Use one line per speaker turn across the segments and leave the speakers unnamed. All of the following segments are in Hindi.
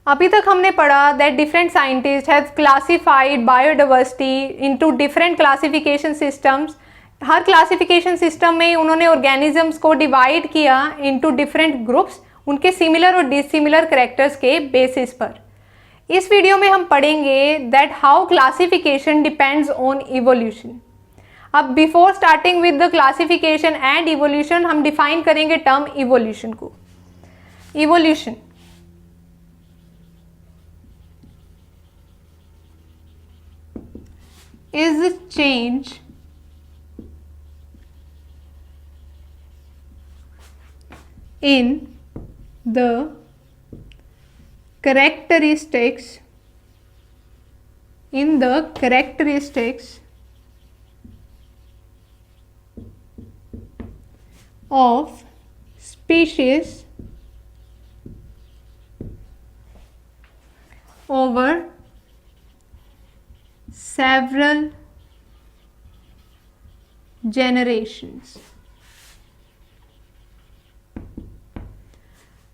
अभी तक हमने पढ़ा that different scientist have classified biodiversity into different classification systems. हर क्लासिफिकेशन सिस्टम में उन्होंने ऑर्गेनिजम्स को डिवाइड किया इनटू डिफरेंट ग्रुप्स, उनके सिमिलर और डिसिमिलर कैरेक्टर्स के बेसिस पर। इस वीडियो में हम पढ़ेंगे that how classification depends on evolution. अब before starting with the classification and evolution हम डिफाइन करेंगे टर्म इवोल्यूशन को। Evolution is a change in the characteristics of species over several generations.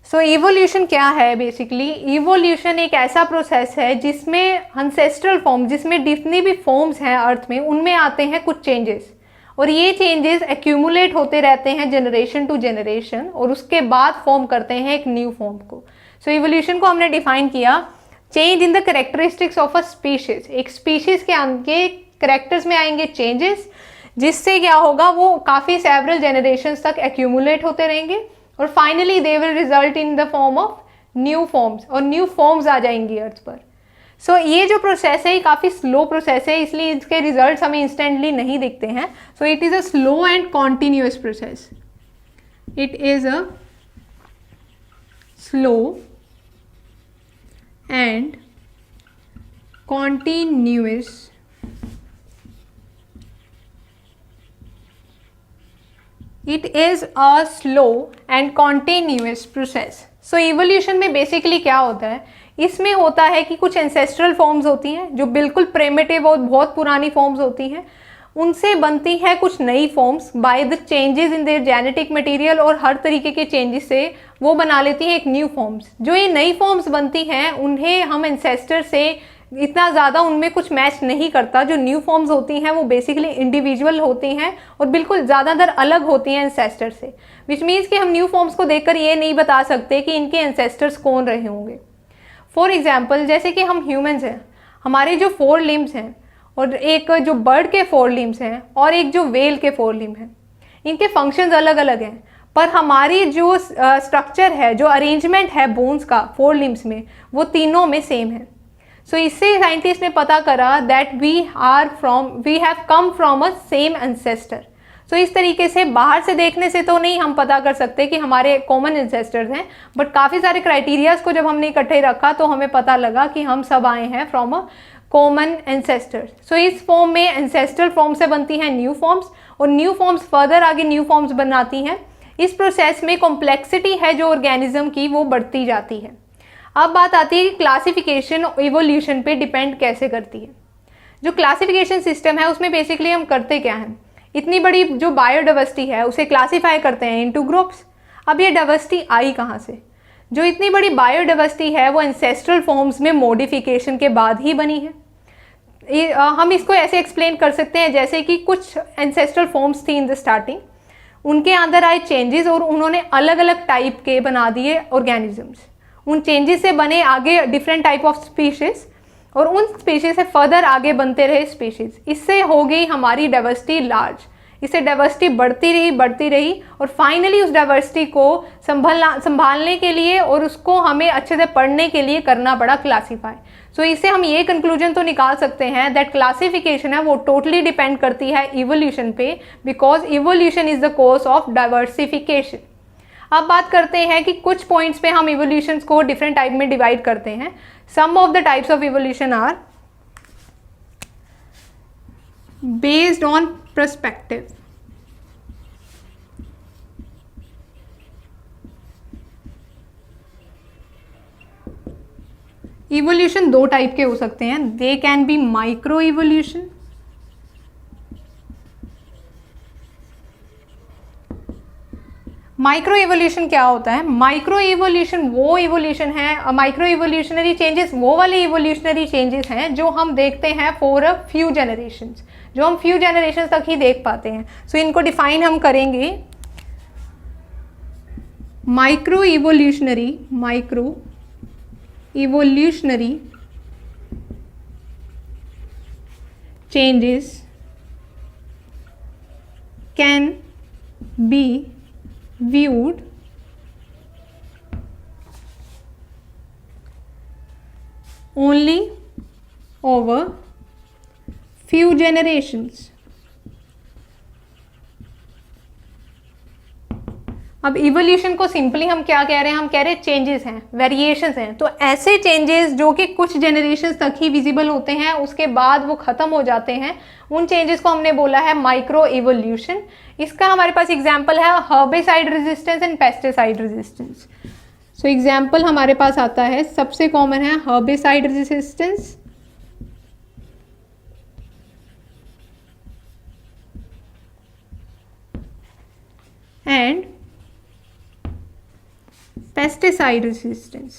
So evolution क्या है? बेसिकली इवोल्यूशन एक ऐसा प्रोसेस है जिसमें एंसेस्ट्रल फॉर्म, जिसमें जितनी भी फॉर्म्स हैं अर्थ में, उनमें आते हैं कुछ चेंजेस, और ये चेंजेस एक्यूमुलेट होते रहते हैं जनरेशन टू जनरेशन, और उसके बाद फॉर्म करते हैं एक न्यू फॉर्म को। सो इवोल्यूशन को हमने डिफाइन किया, change in the characteristics of a species. एक स्पीशीज के आगे कैरेक्टर्स में आएंगे चेंजेस, जिससे क्या होगा, वो काफी सेवरल जनरेशंस तक एक्यूमुलेट होते रहेंगे, और finally they will result in the form of new forms, और न्यू फॉर्म्स आ जाएंगी अर्थ पर। सो ये जो प्रोसेस है ये काफी स्लो प्रोसेस है, इसलिए इसके रिजल्ट्स हमें इंस्टेंटली नहीं दिखते हैं। So it is a slow and continuous process. It is a slow and continuous process। So evolution में बेसिकली क्या होता है, इसमें होता है कि कुछ एंसेस्ट्रल फॉर्म्स होती हैं जो बिल्कुल प्रिमिटिव और बहुत पुरानी फॉर्म्स होती हैं, उनसे बनती है कुछ नई forms by the changes in their genetic material, और हर तरीके के चेंजेस से वो बना लेती है एक न्यू फॉर्म्स। जो ये नई फॉर्म्स बनती हैं उन्हें हम एंसेस्टर से इतना ज़्यादा उनमें कुछ मैच नहीं करता। जो न्यू फॉर्म्स होती हैं वो बेसिकली इंडिविजुअल होती हैं और बिल्कुल ज़्यादातर अलग होती हैं एंसेस्टर से, विच मीन्स कि हम न्यू फॉर्म्स को देखकर ये नहीं बता सकते कि इनके एंसेस्टर्स कौन रहे होंगे। फॉर एग्जाम्पल, जैसे कि हम ह्यूमन्स हैं, हमारे जो 4 लिम्स हैं, और एक जो बर्ड के 4 लिम्स हैं, और एक जो वेल के 4 लिम्स हैं, इनके फंक्शंस अलग अलग हैं, पर हमारी जो स्ट्रक्चर है, जो अरेंजमेंट है बोन्स का 4 लिम्स में, वो तीनों में सेम है। सो इससे साइंटिस्ट ने पता करा that we have come from a same ancestor. So इस तरीके से बाहर से देखने से तो नहीं हम पता कर सकते कि हमारे कॉमन एंसेस्टर्स हैं, बट काफ़ी सारे क्राइटेरियाज को जब हमने इकट्ठे रखा तो हमें पता लगा कि हम सब आए हैं from a common ancestor. So इस फॉर्म में एंसेस्ट्रल फॉर्म से बनती हैं न्यू फॉर्म्स, और न्यू फॉर्म्स फर्दर आगे न्यू फॉर्म्स बनाती हैं। इस प्रोसेस में कॉम्प्लेक्सिटी है जो ऑर्गेनिज्म की, वो बढ़ती जाती है। अब बात आती है कि क्लासिफिकेशन इवोल्यूशन पे डिपेंड कैसे करती है। जो क्लासिफिकेशन सिस्टम है उसमें बेसिकली हम करते क्या हैं, इतनी बड़ी जो बायोडाइवर्सिटी है उसे क्लासीफाई करते हैं इनटू ग्रुप्स। अब ये डाइवर्सिटी आई कहाँ से? जो इतनी बड़ी बायोडाइवर्सिटी है वो एंसेस्ट्रल फॉर्म्स में मॉडिफिकेशन के बाद ही बनी है। हम इसको ऐसे एक्सप्लेन कर सकते हैं जैसे कि कुछ एंसेस्ट्रल फॉर्म्स थी इन द स्टार्टिंग, उनके अंदर आए चेंजेस और उन्होंने अलग अलग टाइप के बना दिए ऑर्गेनिजम्स। उन चेंजेस से बने आगे डिफरेंट टाइप ऑफ स्पीशीज, और उन स्पीशीज से फर्दर आगे बनते रहे स्पीशीज। इससे हो गई हमारी डाइवर्सिटी लार्ज। इससे डाइवर्सिटी बढ़ती रही, और फाइनली उस डाइवर्सिटी को संभालने के लिए और उसको हमें अच्छे से पढ़ने के लिए करना पड़ा क्लासीफाई। सो इससे हम ये कंक्लूजन तो निकाल सकते हैं दैट क्लासिफिकेशन है वो टोटली डिपेंड करती है इवोल्यूशन पे, because evolution is the course of diversification. अब बात करते हैं कि कुछ पॉइंट्स पे हम इवोल्यूशन को डिफरेंट टाइप में डिवाइड करते हैं। Some of the types of evolution are based on perspective. Evolution 2 type के हो सकते हैं, they can be micro evolution micro evolution क्या होता है? माइक्रो इवोल्यूशन वो इवोल्यूशन है, माइक्रो इवोल्यूशनरी चेंजेस वो वाले इवोल्यूशनरी चेंजेस हैं जो हम देखते हैं फॉर अ फ्यू जनरेशंस, जो हम फ्यू जनरेशंस तक ही देख पाते हैं। सो इनको डिफाइन हम करेंगे micro evolutionary changes can be viewed only over few generations। अब इवोल्यूशन को सिंपली हम क्या कह रहे हैं? हम कह रहे हैं चेंजेस हैं, वेरिएशंस हैं। तो ऐसे चेंजेस जो कि कुछ जनरेशंस तक ही विजिबल होते हैं, उसके बाद वो खत्म हो जाते हैं, उन चेंजेस को हमने बोला है माइक्रो इवोल्यूशन। इसका हमारे पास एग्जांपल है herbicide resistance and pesticide resistance. So example हमारे पास आता है, सबसे कॉमन है herbicide resistance and pesticide resistance।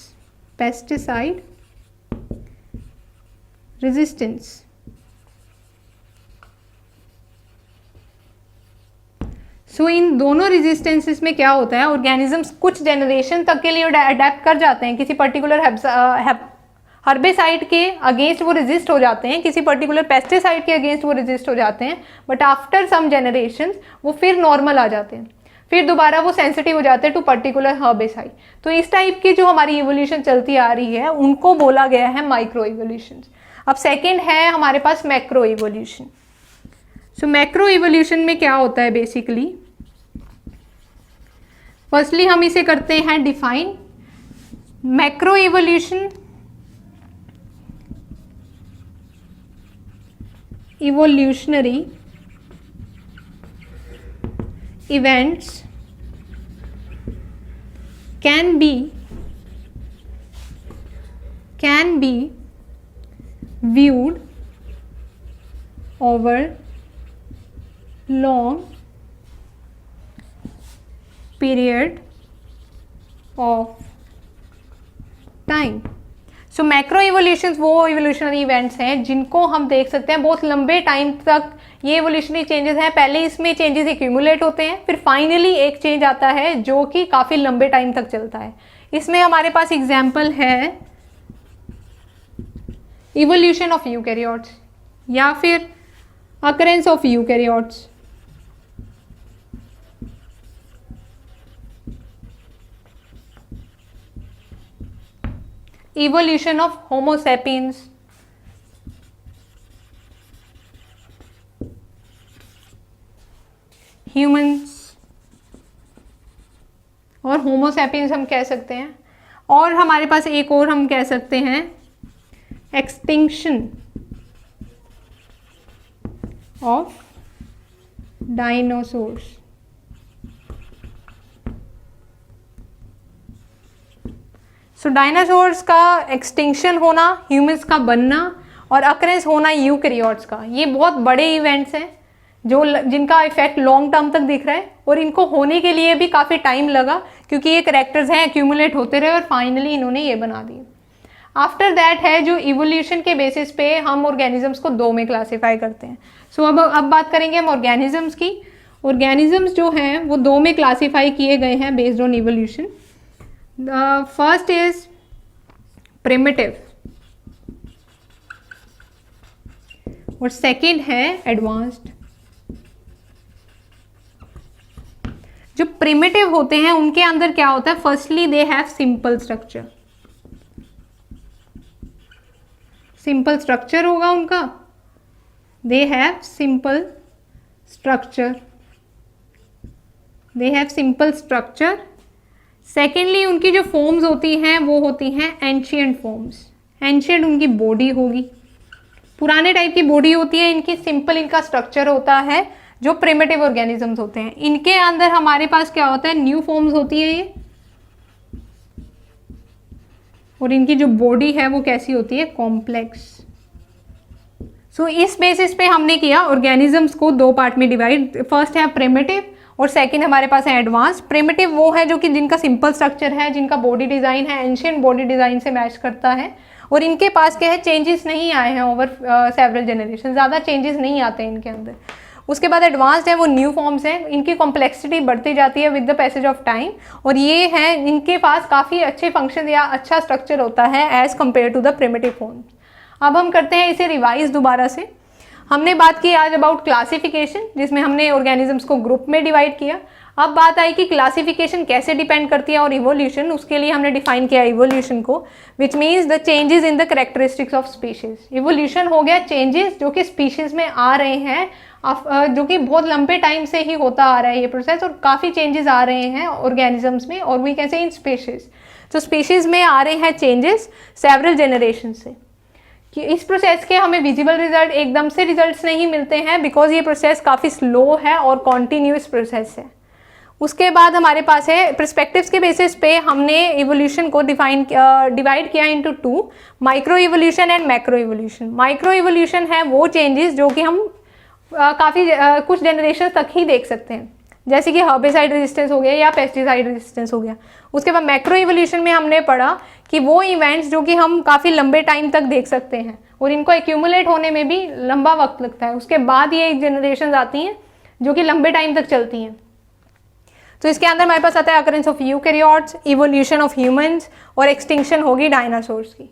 सो इन दोनों रेजिस्टेंसेस में क्या होता है? ऑर्गेनिजम्स कुछ जनरेशन तक के लिए अडेप्ट कर जाते हैं, किसी पर्टिकुलर हर्बिसाइड के अगेंस्ट वो रेजिस्ट हो जाते हैं, किसी पर्टिकुलर पेस्टिसाइड के अगेंस्ट वो रेजिस्ट हो जाते हैं, बट आफ्टर सम जनरेशन वो फिर नॉर्मल आ जाते हैं, फिर दोबारा वो सेंसिटिव हो जाते हैं टू पर्टिकुलर हर्बिसाइड। तो इस टाइप की जो हमारी इवोल्यूशन चलती आ रही है उनको बोला गया है माइक्रो इवोल्यूशन। अब सेकंड है हमारे पास मैक्रो इवोल्यूशन। सो मैक्रो इवोल्यूशन में क्या होता है? बेसिकली फर्स्टली हम इसे करते हैं define. Macro evolution evolutionary events can be viewed over long period of time। So macro evolutions वो इवोल्यूशनरी इवेंट्स हैं जिनको हम देख सकते हैं बहुत लंबे टाइम तक ये इवोल्यूशनरी चेंजेस हैं। पहले इसमें चेंजेस एक्यूमुलेट होते हैं, फिर फाइनली एक चेंज आता है जो कि काफ़ी लंबे टाइम तक चलता है। इसमें हमारे पास एग्जाम्पल है इवोल्यूशन ऑफ यूकैरियोट्स या फिर occurrence of eukaryotes. evolution of Homo sapiens, humans और होमो सैपियंस हम कह सकते हैं। और हमारे पास एक और हम कह सकते हैं extinction of dinosaurs. So dinosaurs का एक्सटिंक्शन होना, ह्यूमंस का बनना और अकरेंस होना यूकैरियोट्स का, ये बहुत बड़े इवेंट्स हैं जो जिनका इफेक्ट लॉन्ग टर्म तक दिख रहा है और इनको होने के लिए भी काफ़ी टाइम लगा क्योंकि ये करेक्टर्स हैं एक्यूमुलेट होते रहे और फाइनली इन्होंने ये बना दिए। आफ्टर दैट है जो इवोल्यूशन के बेसिस पे हम ऑर्गेनिजम्स को दो में क्लासीफाई करते हैं। सो अब बात करेंगे हम ऑर्गेनिजम्स की। ऑर्गेनिजम्स जो हैं वो दो में क्लासीफाई किए गए हैं based on evolution. The first is primitive और सेकेंड है एडवांस्ड। जो प्रिमिटिव होते हैं उनके अंदर क्या होता है? Firstly they have simple structure. Simple structure होगा उनका, they have simple structure, they have simple structure. Secondly उनकी जो फॉर्म्स होती हैं वो होती हैं एंशिएंट फॉर्म्स। एंशिएंट उनकी बॉडी होगी, पुराने टाइप की बॉडी होती है इनकी, सिंपल इनका स्ट्रक्चर होता है। जो प्रिमिटिव ऑर्गेनिजम्स होते हैं इनके अंदर हमारे पास क्या होता है? न्यू फॉर्म्स होती है ये, और इनकी जो बॉडी है वो कैसी होती है? कॉम्प्लेक्स। सो इस बेसिस पे हमने किया ऑर्गेनिजम्स को दो पार्ट में डिवाइड। फर्स्ट है प्रिमिटिव और सेकंड हमारे पास है एडवांस। प्रिमिटिव वो है जो कि जिनका सिंपल स्ट्रक्चर है, जिनका बॉडी डिज़ाइन है एंशिएंट बॉडी डिज़ाइन से मैच करता है, और इनके पास क्या है, चेंजेस नहीं आए हैं ओवर सेवरल जनरेशन, ज़्यादा चेंजेस नहीं आते हैं इनके अंदर। उसके बाद एडवांस्ड है वो न्यू फॉर्म्स हैं, इनकी कॉम्प्लेक्सिटी बढ़ती जाती है with the passage of time, और ये है इनके पास काफ़ी अच्छे फंक्शन या अच्छा स्ट्रक्चर होता है as compare to the primitive forms. अब हम करते हैं इसे रिवाइज दोबारा से। हमने बात की आज अबाउट क्लासिफिकेशन, जिसमें हमने ऑर्गेनिजम्स को ग्रुप में डिवाइड किया। अब बात आई कि क्लासिफिकेशन कैसे डिपेंड करती है और इवोल्यूशन, उसके लिए हमने डिफाइन किया इवोल्यूशन को, which means the changes in the characteristics of species. Evolution हो गया चेंजेस जो कि स्पीशीज में आ रहे हैं, जो कि बहुत लंबे टाइम से ही होता आ रहा है ये प्रोसेस, और काफ़ी चेंजेस आ रहे हैं ऑर्गेनिजम्स में, और we can say in species. तो स्पीशीज में आ रहे हैं चेंजेस सेवरल जनरेशन से, कि इस प्रोसेस के हमें विजिबल रिजल्ट एकदम से रिजल्ट्स नहीं मिलते हैं, बिकॉज ये प्रोसेस काफ़ी स्लो है और कॉन्टीन्यूस प्रोसेस है। उसके बाद हमारे पास है पर्सपेक्टिव्स के बेसिस पे हमने इवोल्यूशन को डिवाइड किया into two, micro evolution and macro evolution. Micro evolution है वो चेंजेस जो कि हम काफ़ी कुछ जनरेशन तक ही देख सकते हैं, जैसे कि हर्बिसाइड रेजिस्टेंस हो गया या पेस्टिसाइड रेजिस्टेंस हो गया। उसके बाद मैक्रो इवोल्यूशन में हमने पढ़ा कि वो इवेंट्स जो कि हम काफ़ी लंबे टाइम तक देख सकते हैं और इनको एक्यूमुलेट होने में भी लंबा वक्त लगता है, उसके बाद ये जनरेशन आती हैं जो कि लंबे टाइम तक चलती हैं। तो इसके अंदर हमारे पास आता है occurrence of eukaryotes, evolution of humans, और एक्सटिंक्शन होगी डायनासोर्स की।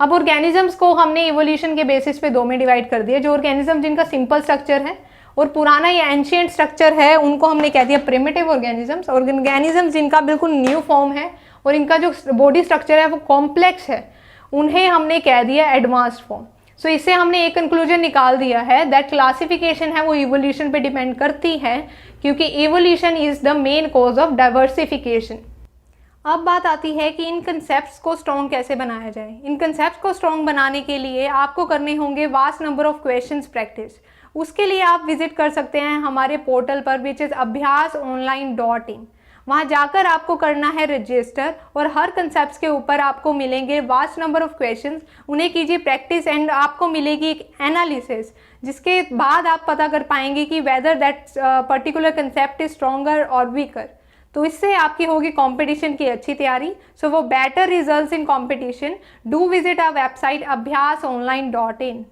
अब ऑर्गेनिजम्स को हमने इवोल्यूशन के बेसिस पे दो में डिवाइड कर दिया। जो ऑर्गेनिज्म जिनका सिंपल स्ट्रक्चर है और पुराना या एंशिएंट स्ट्रक्चर है, उनको हमने कह दिया प्रिमिटिव ऑर्गेनिजम्स। ऑर्गेनिजम्स जिनका बिल्कुल न्यू फॉर्म है और इनका जो बॉडी स्ट्रक्चर है वो कॉम्प्लेक्स है, उन्हें हमने कह दिया एडवांस्ड फॉर्म। सो इससे हमने एक कंक्लूजन निकाल दिया है दैट क्लासिफिकेशन है वो इवोल्यूशन पे डिपेंड करती है, क्योंकि evolution is the main cause of diversification. अब बात आती है कि इन कंसेप्ट्स को स्ट्रॉन्ग कैसे बनाया जाए। इन कंसेप्ट्स को स्ट्रॉन्ग बनाने के लिए आपको करने होंगे vast number of questions practice. उसके लिए आप विजिट कर सकते हैं हमारे पोर्टल पर, विच इज़ abhyasonline.in। वहाँ जाकर आपको करना है रजिस्टर, और हर कंसेप्ट के ऊपर आपको मिलेंगे वास्ट नंबर ऑफ क्वेश्चंस, उन्हें कीजिए प्रैक्टिस, एंड आपको मिलेगी एक एनालिसिस, जिसके बाद आप पता कर पाएंगे कि whether that particular concept is stronger और वीकर। तो इससे आपकी होगी कंपटीशन की अच्छी तैयारी। सो वो better results in competition, do visit our website abhyasonline.in।